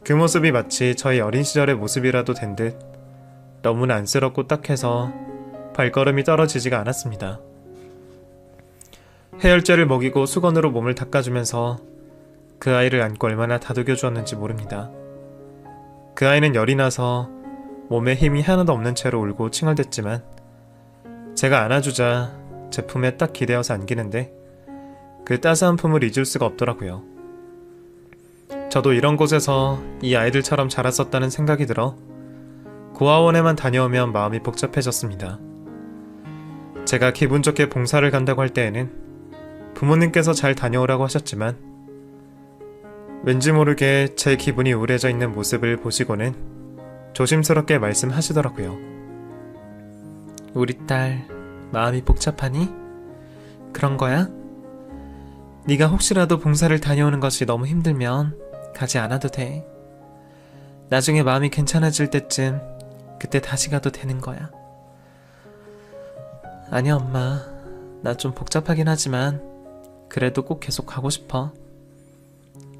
그 모습이 마치 저희 어린 시절의 모습이라도 된 듯 너무나 안쓰럽고 딱해서 발걸음이 떨어지지가 않았습니다. 해열제를 먹이고 수건으로 몸을 닦아주면서 그 아이를 안고 얼마나 다독여 주었는지 모릅니다. 그 아이는 열이 나서 몸에 힘이 하나도 없는 채로 울고 칭얼댔지만 제가 안아주자 제 품에 딱 기대어서 안기는데 그 따스한 품을 잊을 수가 없더라고요. 저도 이런 곳에서 이 아이들처럼 자랐었다는 생각이 들어 고아원에만 다녀오면 마음이 복잡해졌습니다. 제가 기분 좋게 봉사를 간다고 할 때에는 부모님께서 잘 다녀오라고 하셨지만 왠지 모르게 제 기분이 우울해져 있는 모습을 보시고는 조심스럽게 말씀하시더라고요. 우리 딸 마음이 복잡하니? 그런 거야? 네가 혹시라도 봉사를 다녀오는 것이 너무 힘들면 가지 않아도 돼. 나중에 마음이 괜찮아질 때쯤 그때 다시 가도 되는 거야. 아니 엄마, 나 좀 복잡하긴 하지만 그래도 꼭 계속 가고 싶어.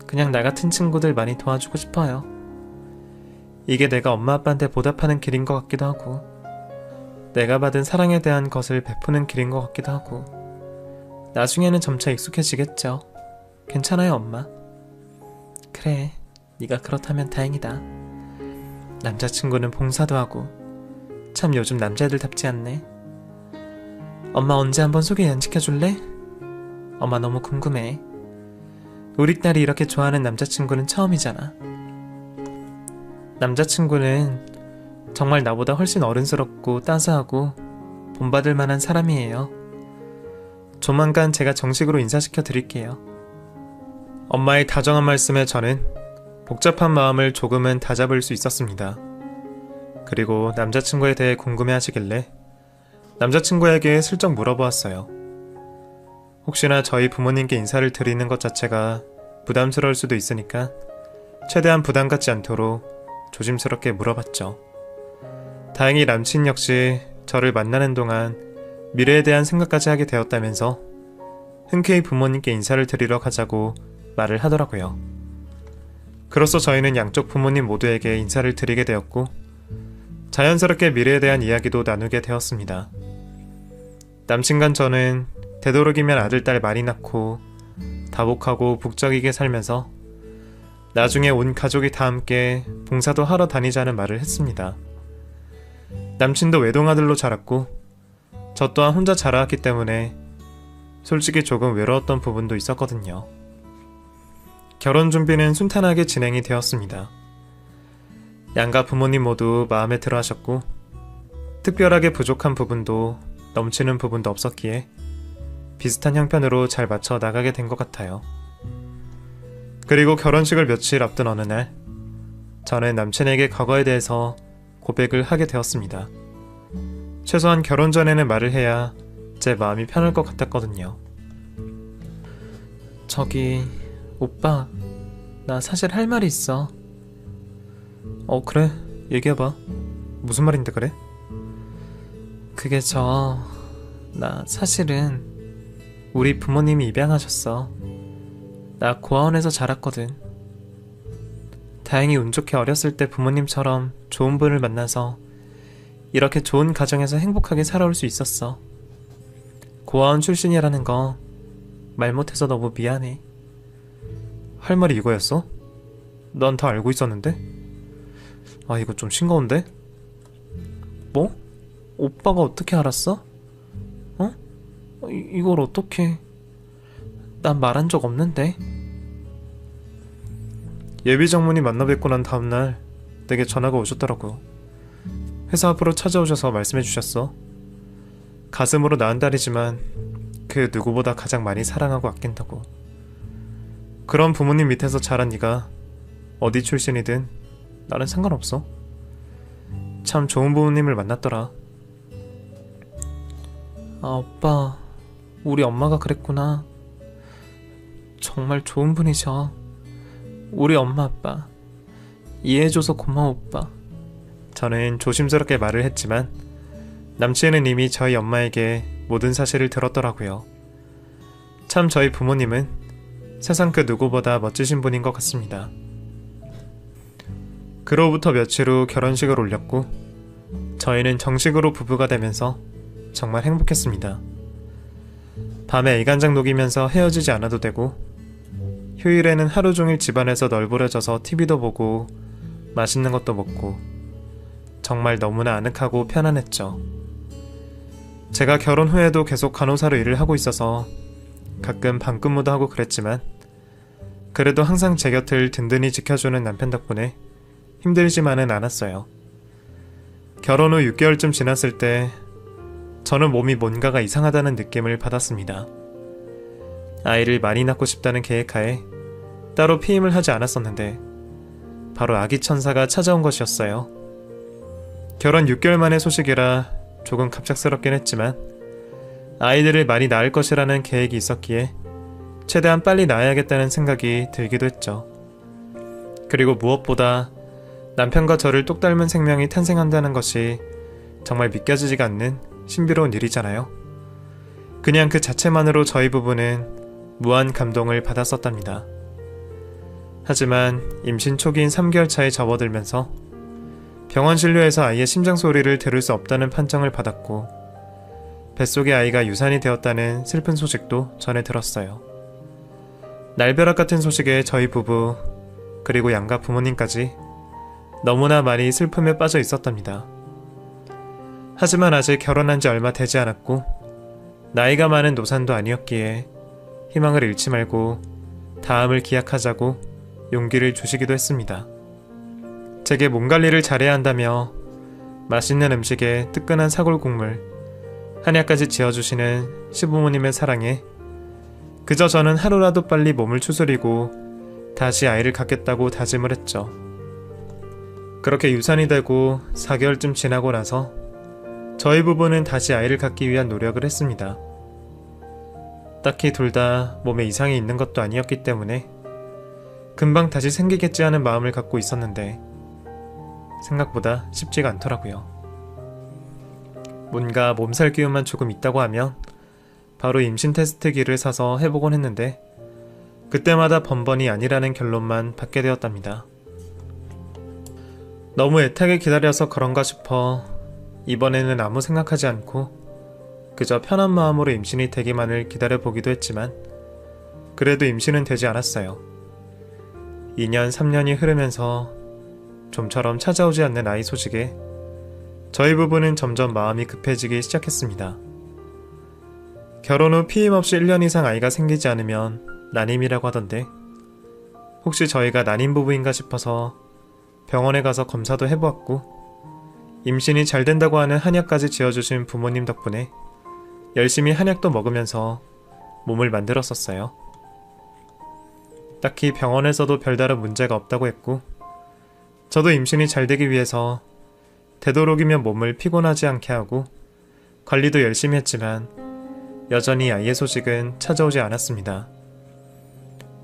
그냥 나 같은 친구들 많이 도와주고 싶어요. 이게 내가 엄마 아빠한테 보답하는 길인 것 같기도 하고 내가 받은 사랑에 대한 것을 베푸는 길인 것 같기도 하고 나중에는 점차 익숙해지겠죠. 괜찮아요 엄마. 그래, 네가 그렇다면 다행이다. 남자친구는 봉사도 하고 참 요즘 남자애들답지 않네. 엄마 언제 한번 소개 안 시켜줄래? 엄마 너무 궁금해. 우리 딸이 이렇게 좋아하는 남자친구는 처음이잖아. 남자친구는 정말 나보다 훨씬 어른스럽고 따스하고 본받을 만한 사람이에요. 조만간 제가 정식으로 인사시켜 드릴게요. 엄마의 다정한 말씀에 저는 복잡한 마음을 조금은 다잡을 수 있었습니다. 그리고 남자친구에 대해 궁금해하시길래 남자친구에게 슬쩍 물어보았어요. 혹시나 저희 부모님께 인사를 드리는 것 자체가 부담스러울 수도 있으니까 최대한 부담 갖지 않도록 조심스럽게 물어봤죠. 다행히 남친 역시 저를 만나는 동안 미래에 대한 생각까지 하게 되었다면서 흔쾌히 부모님께 인사를 드리러 가자고 말을 하더라고요. 그로써 저희는 양쪽 부모님 모두에게 인사를 드리게 되었고 자연스럽게 미래에 대한 이야기도 나누게 되었습니다. 남친과 저는 되도록이면 아들, 딸 많이 낳고 다복하고 북적이게 살면서 나중에 온 가족이 다 함께 봉사도 하러 다니자는 말을 했습니다. 남친도 외동아들로 자랐고 저 또한 혼자 자라왔기 때문에 솔직히 조금 외로웠던 부분도 있었거든요. 결혼 준비는 순탄하게 진행이 되었습니다. 양가 부모님 모두 마음에 들어 하셨고 특별하게 부족한 부분도 넘치는 부분도 없었기에 비슷한 형편으로 잘 맞춰 나가게 된 것 같아요. 그리고 결혼식을 며칠 앞둔 어느 날 저는 남친에게 과거에 대해서 고백을 하게 되었습니다. 최소한 결혼 전에는 말을 해야 제 마음이 편할 것 같았거든요. 저기 오빠, 나 사실 할 말이 있어. 그래, 얘기해봐. 무슨 말인데 그래? 그게 나 사실은 우리 부모님이 입양하셨어. 나 고아원에서 자랐거든. 다행히 운 좋게 어렸을 때 부모님처럼 좋은 분을 만나서 이렇게 좋은 가정에서 행복하게 살아올 수 있었어. 고아원 출신이라는 거 말 못해서 너무 미안해. 할 말이 이거였어? 난 다 알고 있었는데? 아, 이거 좀 싱거운데? 뭐? 오빠가 어떻게 알았어? 이걸 어떻게... 난 말한 적 없는데? 예비 장모님 만나 뵙고 난 다음날 내게 전화가 오셨더라고. 회사 앞으로 찾아오셔서 말씀해 주셨어. 가슴으로 낳은 딸이지만 그 누구보다 가장 많이 사랑하고 아낀다고. 그런 부모님 밑에서 자란 네가 어디 출신이든 나는 상관없어. 참 좋은 부모님을 만났더라. 아, 오빠, 우리 엄마가 그랬구나. 정말 좋은 분이셔. 우리 엄마 아빠 이해해줘서 고마워 오빠. 저는 조심스럽게 말을 했지만 남친은 이미 저희 엄마에게 모든 사실을 들었더라고요. 참 저희 부모님은 세상 그 누구보다 멋지신 분인 것 같습니다. 그로부터 며칠 후 결혼식을 올렸고 저희는 정식으로 부부가 되면서 정말 행복했습니다. 밤에 애간장 녹이면서 헤어지지 않아도 되고 휴일에는 하루 종일 집안에서 널브러져서 TV도 보고 맛있는 것도 먹고 정말 너무나 아늑하고 편안했죠. 제가 결혼 후에도 계속 간호사로 일을 하고 있어서 가끔 밤근무도 하고 그랬지만 그래도 항상 제 곁을 든든히 지켜주는 남편 덕분에 힘들지만은 않았어요. 결혼 후 6개월쯤 지났을 때 저는 몸이 뭔가가 이상하다는 느낌을 받았습니다. 아이를 많이 낳고 싶다는 계획하에 따로 피임을 하지 않았었는데 바로 아기 천사가 찾아온 것이었어요. 결혼 6개월 만의 소식이라 조금 갑작스럽긴 했지만 아이들을 많이 낳을 것이라는 계획이 있었기에 최대한 빨리 낳아야겠다는 생각이 들기도 했죠. 그리고 무엇보다 남편과 저를 똑 닮은 생명이 탄생한다는 것이 정말 믿겨지지가 않는 신비로운 일이잖아요. 그냥 그 자체만으로 저희 부부는 무한 감동을 받았었답니다. 하지만 임신 초기인 3개월 차에 접어들면서 병원 진료에서 아이의 심장 소리를 들을 수 없다는 판정을 받았고 뱃속의 아이가 유산이 되었다는 슬픈 소식도 전해 들었어요. 날벼락 같은 소식에 저희 부부 그리고 양가 부모님까지 너무나 많이 슬픔에 빠져 있었답니다. 하지만 아직 결혼한 지 얼마 되지 않았고 나이가 많은 노산도 아니었기에 희망을 잃지 말고 다음을 기약하자고 용기를 주시기도 했습니다. 제게 몸 관리를 잘해야 한다며 맛있는 음식에 뜨끈한 사골국물, 한약까지 지어주시는 시부모님의 사랑에 그저 저는 하루라도 빨리 몸을 추스리고 다시 아이를 갖겠다고 다짐을 했죠. 그렇게 유산이 되고 4개월쯤 지나고 나서 저희 부부는 다시 아이를 갖기 위한 노력을 했습니다. 딱히 둘 다 몸에 이상이 있는 것도 아니었기 때문에 금방 다시 생기겠지 하는 마음을 갖고 있었는데 생각보다 쉽지가 않더라고요. 뭔가 몸살 기운만 조금 있다고 하면 바로 임신 테스트기를 사서 해보곤 했는데 그때마다 번번이 아니라는 결론만 받게 되었답니다. 너무 애타게 기다려서 그런가 싶어 이번에는 아무 생각하지 않고 그저 편한 마음으로 임신이 되기만을 기다려보기도 했지만 그래도 임신은 되지 않았어요. 2년, 3년이 흐르면서 좀처럼 찾아오지 않는 아이 소식에 저희 부부는 점점 마음이 급해지기 시작했습니다. 결혼 후 피임 없이 1년 이상 아이가 생기지 않으면 난임이라고 하던데 혹시 저희가 난임 부부인가 싶어서 병원에 가서 검사도 해보았고 임신이 잘 된다고 하는 한약까지 지어주신 부모님 덕분에 열심히 한약도 먹으면서 몸을 만들었었어요. 딱히 병원에서도 별다른 문제가 없다고 했고 저도 임신이 잘 되기 위해서 되도록이면 몸을 피곤하지 않게 하고 관리도 열심히 했지만 여전히 아이의 소식은 찾아오지 않았습니다.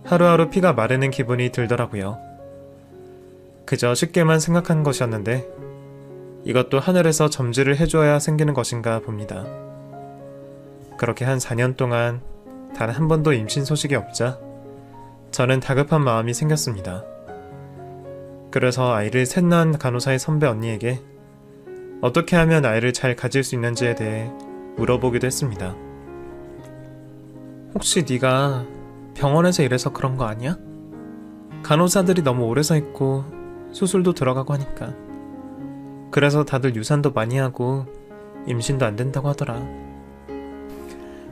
하루하루 피가 마르는 기분이 들더라고요. 그저 쉽게만 생각한 것이었는데 이것도 하늘에서 점지를 해줘야 생기는 것인가 봅니다. 그렇게 한 4년 동안 단 한 번도 임신 소식이 없자 저는 다급한 마음이 생겼습니다. 그래서 아이를 셋 낳은 간호사의 선배 언니에게 어떻게 하면 아이를 잘 가질 수 있는지에 대해 물어보기도 했습니다. 혹시 네가 병원에서 일해서 그런 거 아니야? 간호사들이 너무 오래 서 있고 수술도 들어가고 하니까 그래서 다들 유산도 많이 하고 임신도 안 된다고 하더라.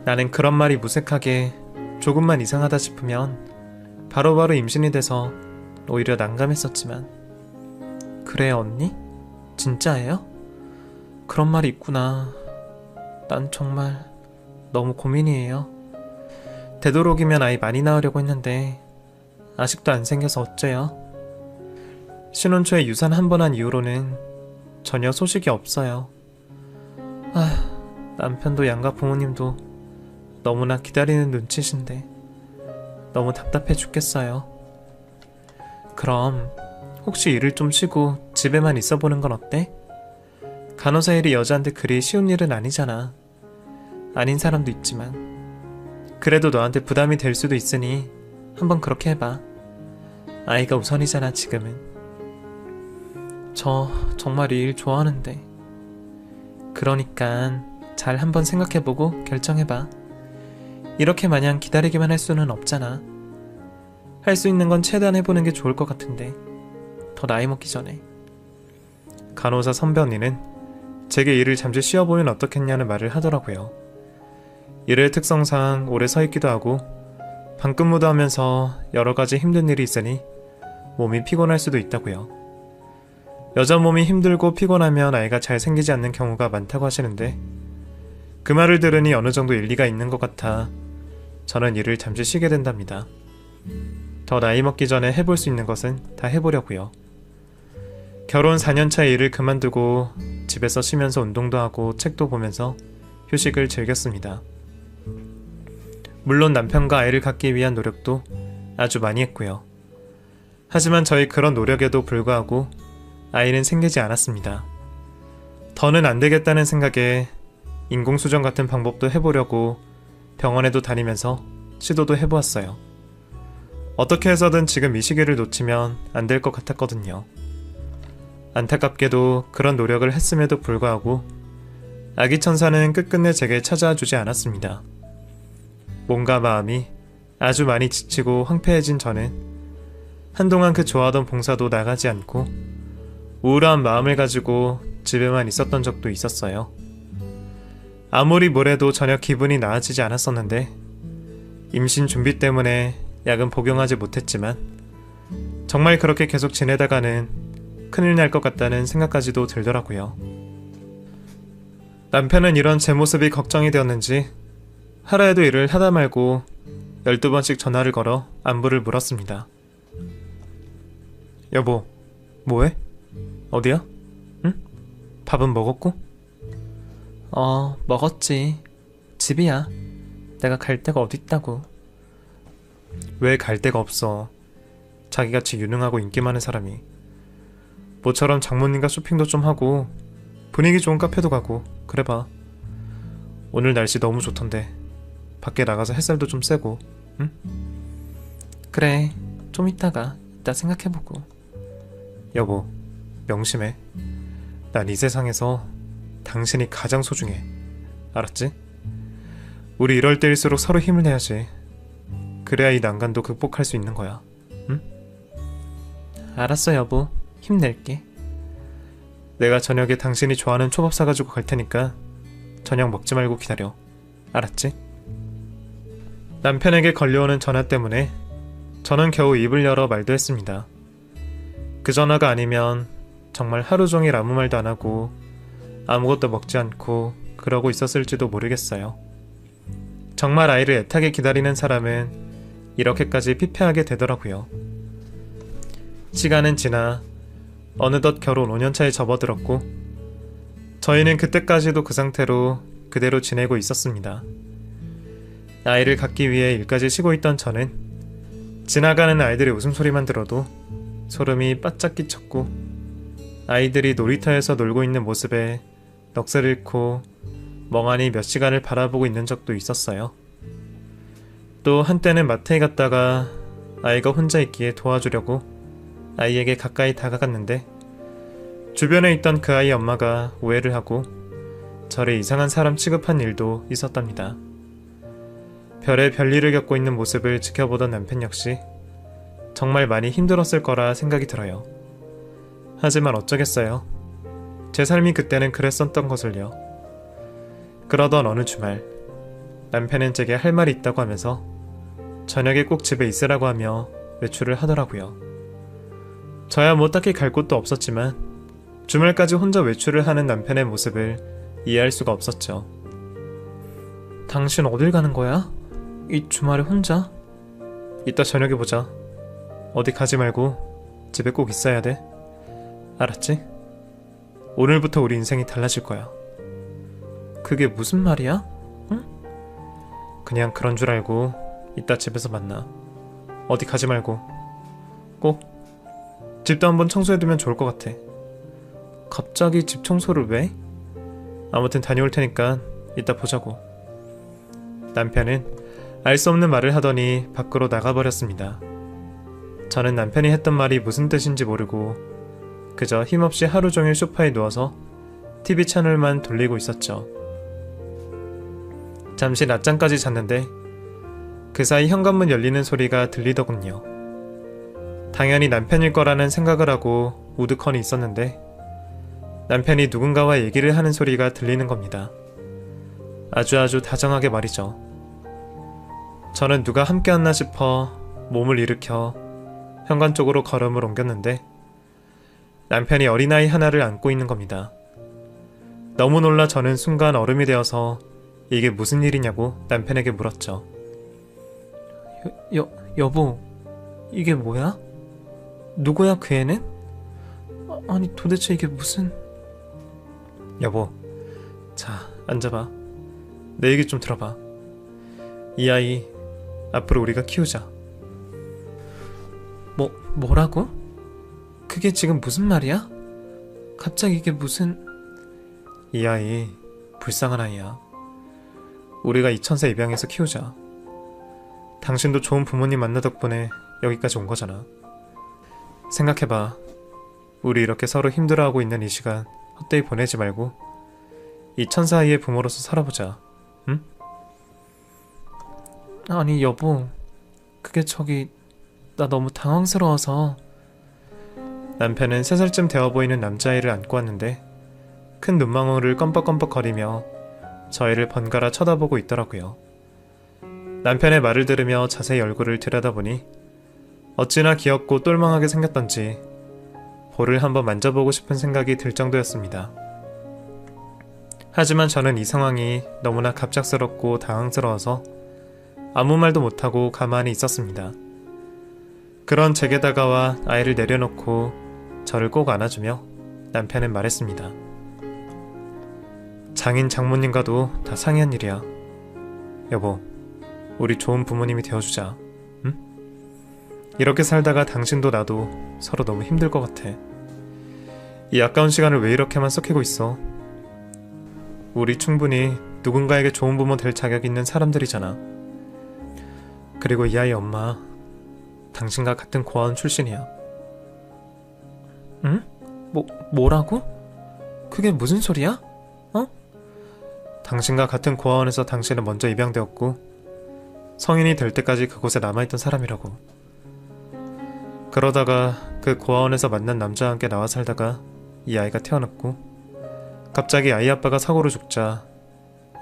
나는 그런 말이 무색하게 조금만 이상하다 싶으면 바로바로 임신이 돼서 오히려 난감했었지만 그래 언니? 진짜예요? 그런 말이 있구나. 난 정말 너무 고민이에요. 되도록이면 아이 많이 낳으려고 했는데 아직도 안 생겨서 어째요? 신혼 초에 유산 한 번 한 이후로는 전혀 소식이 없어요. 남편도 양가 부모님도 너무나 기다리는 눈치신데 너무 답답해 죽겠어요. 그럼 혹시 일을 좀 쉬고 집에만 있어보는 건 어때? 간호사 일이 여자한테 그리 쉬운 일은 아니잖아. 아닌 사람도 있지만 그래도 너한테 부담이 될 수도 있으니 한번 그렇게 해봐. 아이가 우선이잖아 지금은. 저 정말 이 일 좋아하는데. 그러니까 잘 한번 생각해보고 결정해봐. 이렇게 마냥 기다리기만 할 수는 없잖아. 할 수 있는 건 최대한 해보는 게 좋을 것 같은데. 더 나이 먹기 전에. 간호사 선배 언니는 제게 일을 잠시 쉬어보면 어떻겠냐는 말을 하더라고요. 일의 특성상 오래 서 있기도 하고 밤근무도 하면서 여러 가지 힘든 일이 있으니 몸이 피곤할 수도 있다고요. 여자 몸이 힘들고 피곤하면 아이가 잘 생기지 않는 경우가 많다고 하시는데 그 말을 들으니 어느 정도 일리가 있는 것 같아 저는 일을 잠시 쉬게 된답니다. 더 나이 먹기 전에 해볼 수 있는 것은 다 해보려고요. 결혼 4년차 일을 그만두고 집에서 쉬면서 운동도 하고 책도 보면서 휴식을 즐겼습니다. 물론 남편과 아이를 갖기 위한 노력도 아주 많이 했고요. 하지만 저희 그런 노력에도 불구하고 아이는 생기지 않았습니다. 더는 안 되겠다는 생각에 인공수정 같은 방법도 해보려고 병원에도 다니면서 시도도 해보았어요. 어떻게 해서든 지금 이 시기를 놓치면 안 될 것 같았거든요. 안타깝게도 그런 노력을 했음에도 불구하고 아기 천사는 끝끝내 제게 찾아와 주지 않았습니다. 몸과 마음이 아주 많이 지치고 황폐해진 저는 한동안 그 좋아하던 봉사도 나가지 않고 우울한 마음을 가지고 집에만 있었던 적도 있었어요. 아무리 뭐래도 전혀 기분이 나아지지 않았었는데 임신 준비 때문에 약은 복용하지 못했지만 정말 그렇게 계속 지내다가는 큰일 날 것 같다는 생각까지도 들더라고요. 남편은 이런 제 모습이 걱정이 되었는지 하루에도 일을 하다 말고 12번씩 전화를 걸어 안부를 물었습니다. 여보, 뭐해? 어디야? 응? 밥은 먹었고? 먹었지. 집이야. 내가 갈 데가 어딨다고. 왜 갈 데가 없어? 자기같이 유능하고 인기 많은 사람이. 모처럼 장모님과 쇼핑도 좀 하고 분위기 좋은 카페도 가고 그래봐. 오늘 날씨 너무 좋던데 밖에 나가서 햇살도 좀 쐬고. 응? 그래, 좀 이따 생각해보고. 여보, 명심해. 난 이 세상에서 당신이 가장 소중해. 알았지? 우리 이럴 때일수록 서로 힘을 내야지. 그래야 이 난간도 극복할 수 있는 거야. 응? 알았어 여보, 힘낼게. 내가 저녁에 당신이 좋아하는 초밥 사가지고 갈 테니까 저녁 먹지 말고 기다려. 알았지? 남편에게 걸려오는 전화 때문에 저는 겨우 입을 열어 말도 했습니다. 그 전화가 아니면 정말 하루 종일 아무 말도 안 하고 아무것도 먹지 않고 그러고 있었을지도 모르겠어요. 정말 아이를 애타게 기다리는 사람은 이렇게까지 피폐하게 되더라고요. 시간은 지나 어느덧 결혼 5년차에 접어들었고 저희는 그때까지도 그 상태로 그대로 지내고 있었습니다. 아이를 갖기 위해 일까지 쉬고 있던 저는 지나가는 아이들의 웃음소리만 들어도 소름이 바짝 끼쳤고 아이들이 놀이터에서 놀고 있는 모습에 넋을 잃고 멍하니 몇 시간을 바라보고 있는 적도 있었어요. 또 한때는 마트에 갔다가 아이가 혼자 있기에 도와주려고 아이에게 가까이 다가갔는데 주변에 있던 그 아이 엄마가 오해를 하고 저를 이상한 사람 취급한 일도 있었답니다. 별의 별일을 겪고 있는 모습을 지켜보던 남편 역시 정말 많이 힘들었을 거라 생각이 들어요. 하지만 어쩌겠어요. 제 삶이 그때는 그랬었던 것을요. 그러던 어느 주말 남편은 제게 할 말이 있다고 하면서 저녁에 꼭 집에 있으라고 하며 외출을 하더라고요. 저야 뭐 딱히 갈 곳도 없었지만 주말까지 혼자 외출을 하는 남편의 모습을 이해할 수가 없었죠. 당신 어딜 가는 거야? 이 주말에 혼자? 이따 저녁에 보자. 어디 가지 말고 집에 꼭 있어야 돼. 알았지? 오늘부터 우리 인생이 달라질 거야. 그게 무슨 말이야? 응? 그냥 그런 줄 알고 이따 집에서 만나. 어디 가지 말고 꼭 집도 한번 청소해두면 좋을 것 같아. 갑자기 집 청소를 왜? 아무튼 다녀올 테니까 이따 보자고. 남편은 알 수 없는 말을 하더니 밖으로 나가버렸습니다. 저는 남편이 했던 말이 무슨 뜻인지 모르고 그저 힘없이 하루 종일 소파에 누워서 TV 채널만 돌리고 있었죠. 잠시 낮잠까지 잤는데 그 사이 현관문 열리는 소리가 들리더군요. 당연히 남편일 거라는 생각을 하고 우두커니 있었는데 남편이 누군가와 얘기를 하는 소리가 들리는 겁니다. 아주 다정하게 말이죠. 저는 누가 함께 왔나 싶어 몸을 일으켜 현관 쪽으로 걸음을 옮겼는데 남편이 어린아이 하나를 안고 있는 겁니다. 너무 놀라 저는 순간 얼음이 되어서 이게 무슨 일이냐고 남편에게 물었죠. 여보, 이게 뭐야? 누구야 그 애는? 아니 도대체 이게 무슨... 여보, 자 앉아봐. 내 얘기 좀 들어봐. 이 아이 앞으로 우리가 키우자. 뭐라고? 그게 지금 무슨 말이야? 갑자기 이게 무슨... 이 아이 불쌍한 아이야. 우리가 이 천사 입양해서 키우자. 당신도 좋은 부모님 만나 덕분에 여기까지 온 거잖아. 생각해봐. 우리 이렇게 서로 힘들어하고 있는 이 시간 헛되이 보내지 말고 이 천사 아이의 부모로서 살아보자. 응? 아니 여보, 그게 나 너무 당황스러워서... 남편은 3살쯤 되어 보이는 남자아이를 안고 왔는데 큰 눈망울을 껌뻑껌뻑 거리며 저희를 번갈아 쳐다보고 있더라고요. 남편의 말을 들으며 자세히 얼굴을 들여다보니 어찌나 귀엽고 똘망하게 생겼던지 볼을 한번 만져보고 싶은 생각이 들 정도였습니다. 하지만 저는 이 상황이 너무나 갑작스럽고 당황스러워서 아무 말도 못하고 가만히 있었습니다. 그런 제게 다가와 아이를 내려놓고 저를 꼭 안아주며 남편은 말했습니다. 장인 장모님과도 다 상의한 일이야. 여보, 우리 좋은 부모님이 되어주자. 응? 이렇게 살다가 당신도 나도 서로 너무 힘들 것 같아. 이 아까운 시간을 왜 이렇게만 썩히고 있어? 우리 충분히 누군가에게 좋은 부모 될 자격 있는 사람들이잖아. 그리고 이 아이 엄마, 당신과 같은 고아원 출신이야. 응? 뭐라고? 그게 무슨 소리야? 당신과 같은 고아원에서 당신은 먼저 입양되었고 성인이 될 때까지 그곳에 남아있던 사람이라고. 그러다가 그 고아원에서 만난 남자와 함께 나와 살다가 이 아이가 태어났고 갑자기 아이 아빠가 사고로 죽자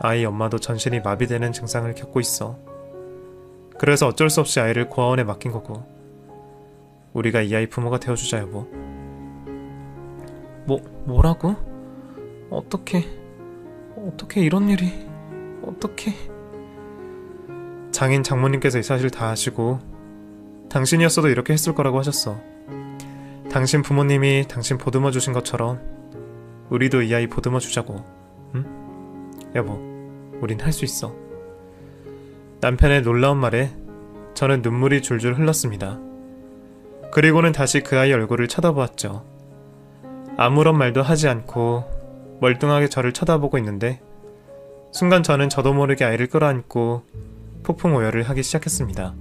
아이 엄마도 전신이 마비되는 증상을 겪고 있어. 그래서 어쩔 수 없이 아이를 고아원에 맡긴 거고 우리가 이 아이 부모가 되어주자 여보. 뭐라고? 어떻게 이런 일이... 어떻게... 장인 장모님께서 이 사실 다 아시고 당신이었어도 이렇게 했을 거라고 하셨어. 당신 부모님이 당신 보듬어 주신 것처럼 우리도 이 아이 보듬어 주자고. 응? 여보, 우린 할 수 있어. 남편의 놀라운 말에 저는 눈물이 줄줄 흘렀습니다. 그리고는 다시 그 아이 얼굴을 쳐다보았죠. 아무런 말도 하지 않고 멀뚱하게 저를 쳐다보고 있는데 순간 저는 저도 모르게 아이를 끌어안고 폭풍 오열을 하기 시작했습니다.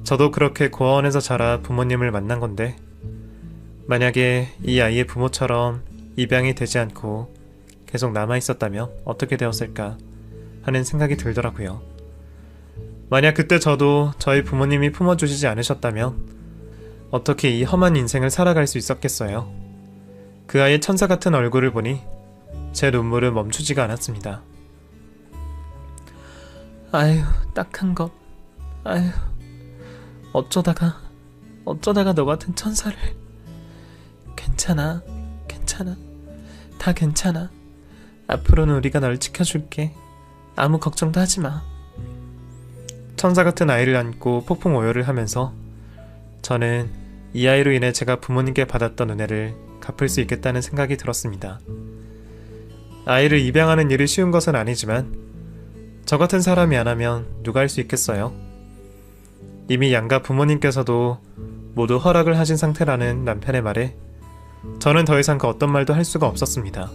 저도 그렇게 고아원에서 자라 부모님을 만난 건데 만약에 이 아이의 부모처럼 입양이 되지 않고 계속 남아있었다면 어떻게 되었을까 하는 생각이 들더라고요. 만약 그때 저도 저희 부모님이 품어주시지 않으셨다면 어떻게 이 험한 인생을 살아갈 수 있었겠어요? 그 아이의 천사 같은 얼굴을 보니 제 눈물은 멈추지가 않았습니다. 아휴, 딱한 것. 아휴, 어쩌다가 너 같은 천사를. 괜찮아. 다 괜찮아. 앞으로는 우리가 널 지켜줄게. 아무 걱정도 하지 마. 천사 같은 아이를 안고 폭풍 오열을 하면서 저는 이 아이로 인해 제가 부모님께 받았던 은혜를 갚을 수 있겠다는 생각이 들었습니다. 아이를 입양하는 일이 쉬운 것은 아니지만 저 같은 사람이 안 하면 누가 할 수 있겠어요? 이미 양가 부모님께서도 모두 허락을 하신 상태라는 남편의 말에 저는 더 이상 그 어떤 말도 할 수가 없었습니다.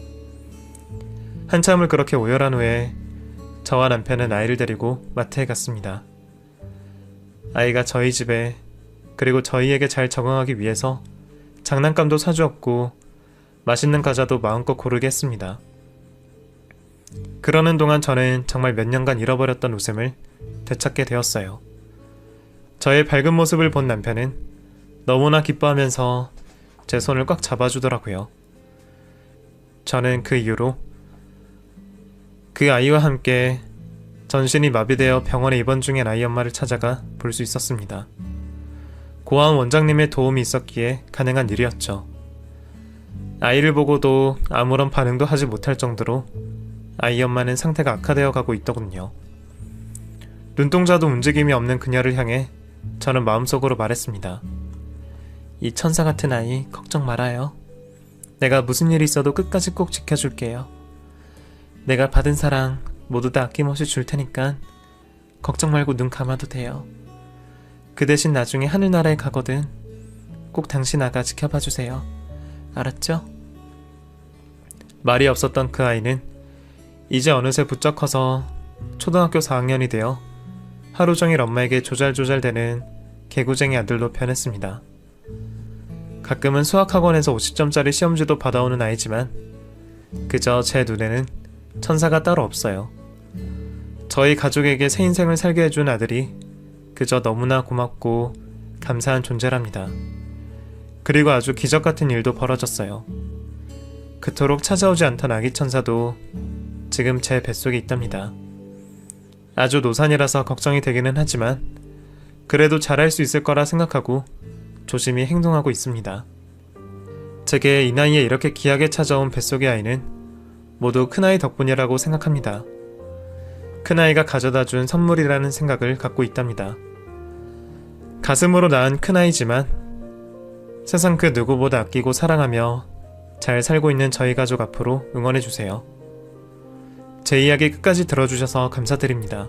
한참을 그렇게 오열한 후에 저와 남편은 아이를 데리고 마트에 갔습니다. 아이가 저희 집에 그리고 저희에게 잘 적응하기 위해서 장난감도 사주었고 맛있는 과자도 마음껏 고르게 했습니다. 그러는 동안 저는 정말 몇 년간 잃어버렸던 웃음을 되찾게 되었어요. 저의 밝은 모습을 본 남편은 너무나 기뻐하면서 제 손을 꽉 잡아주더라고요. 저는 그 이후로 그 아이와 함께 전신이 마비되어 병원에 입원 중인 아이 엄마를 찾아가 볼 수 있었습니다. 고아원 원장님의 도움이 있었기에 가능한 일이었죠. 아이를 보고도 아무런 반응도 하지 못할 정도로 아이 엄마는 상태가 악화되어 가고 있더군요. 눈동자도 움직임이 없는 그녀를 향해 저는 마음속으로 말했습니다. 이 천사 같은 아이 걱정 말아요. 내가 무슨 일이 있어도 끝까지 꼭 지켜줄게요. 내가 받은 사랑 모두 다 아낌없이 줄 테니까 걱정 말고 눈 감아도 돼요. 그 대신 나중에 하늘나라에 가거든 꼭 당신 아가 지켜봐 주세요. 알았죠? 말이 없었던 그 아이는 이제 어느새 부쩍 커서 초등학교 4학년이 되어 하루 종일 엄마에게 조잘조잘대는 개구쟁이 아들로 변했습니다. 가끔은 수학학원에서 50점짜리 시험지도 받아오는 아이지만 그저 제 눈에는 천사가 따로 없어요. 저희 가족에게 새 인생을 살게 해준 아들이 그저 너무나 고맙고 감사한 존재랍니다. 그리고 아주 기적같은 일도 벌어졌어요. 그토록 찾아오지 않던 아기 천사도 지금 제 뱃속에 있답니다. 아주 노산이라서 걱정이 되기는 하지만 그래도 잘할 수 있을 거라 생각하고 조심히 행동하고 있습니다. 제게 이 나이에 이렇게 귀하게 찾아온 뱃속의 아이는 모두 큰아이 덕분이라고 생각합니다. 큰아이가 가져다 준 선물이라는 생각을 갖고 있답니다. 가슴으로 낳은 큰아이지만 세상 그 누구보다 아끼고 사랑하며 잘 살고 있는 저희 가족 앞으로 응원해주세요. 제 이야기 끝까지 들어주셔서 감사드립니다.